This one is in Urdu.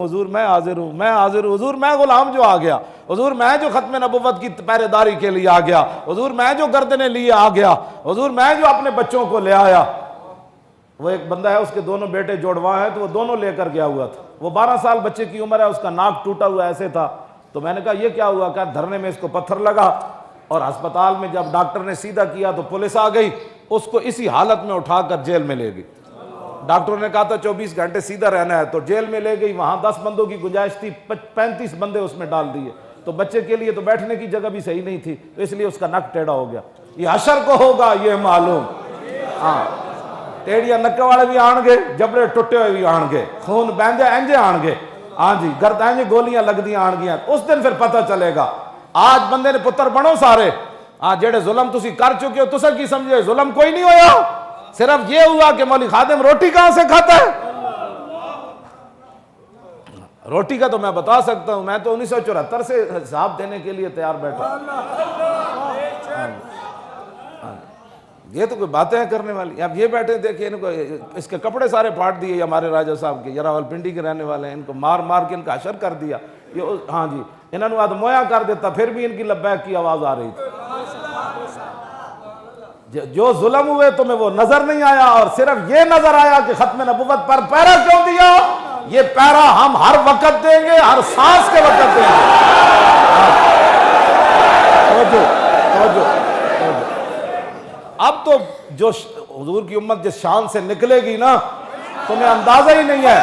حضور میں حاضر ہوں، میں حاضر ہوں، حضور میں غلام جو آ گیا، حضور میں جو ختم نبوت کی پہرے داری کے لیے آ گیا، حضور میں جو گردنیں لیے آ گیا، حضور میں جو اپنے بچوں کو لے آیا۔ وہ ایک بندہ ہے، اس کے دونوں بیٹے جوڑواں ہیں، تو وہ دونوں لے کر گیا ہوا تھا۔ وہ 12 سال بچے کی عمر ہے، اس کا ناک ٹوٹا ہوا ایسے تھا۔ تو میں نے کہا یہ کیا ہوا؟ کہ دھرنے میں اس کو پتھر لگا، اور ہسپتال میں جب ڈاکٹر نے سیدھا کیا تو پولیس آ گئی، اس کو اسی حالت میں اٹھا کر جیل میں لے گئی۔ ڈاکٹروں نے کہا تھا 24 گھنٹے سیدھا رہنا ہے، تو جیل میں لے گئی۔ وہاں 10 بندوں کی گنجائش تھی، 35 بندے اس میں ڈال دیے۔ تو بچے کے لیے تو بیٹھنے کی جگہ بھی صحیح نہیں تھی، تو اس لیے اس کا نک ٹیڑھا ہو گیا۔ یہ حشر کو ہوگا یہ معلوم۔ ہاں، ٹیڑھیا نک والے بھی آن گے، جبڑے ٹوٹے ہوئے بھی آن گے، خون بہندے انجے آن گے، ہاں جی، گرد انجے گولیاں لگ دی آن گیا۔ اس دن پھر پتہ چلے گا۔ آج بندے نے پتر بنو سارے، ہاں جڑے ظلم تسی کر چکے ہو، تسا کی سمجھے ظلم کوئی نہیں ہویا؟ صرف یہ ہوا کہ مولوی خادم روٹی کہاں سے کھاتا ہے؟ روٹی کا تو میں بتا سکتا ہوں، میں تو 1974 سے حساب دینے کے لیے تیار بیٹھا۔ یہ تو کوئی باتیں کرنے والی۔ اب یہ بیٹھے دیکھیں، ان کو اس کے کپڑے سارے پھاڑ دیے ہمارے راجہ صاحب کے، راول پنڈی کے رہنے والے ہیں، ان کو مار مار کے ان کا حشر کر دیا۔ یہ ہاں جی، انہوں نے آدمویا کر دیتا، پھر بھی ان کی لبیک کی آواز آ رہی تھی۔ جو ظلم ہوئے تمہیں وہ نظر نہیں آیا، اور صرف یہ نظر آیا کہ ختم نبوت پر پیرا کیوں دیا؟ یہ پیرا ہم ہر وقت دیں گے، ہر سانس کے وقت دیں گے۔ توجہ۔ اب تو جو حضور کی امت جس شان سے نکلے گی نا، تمہیں اندازہ ہی نہیں ہے۔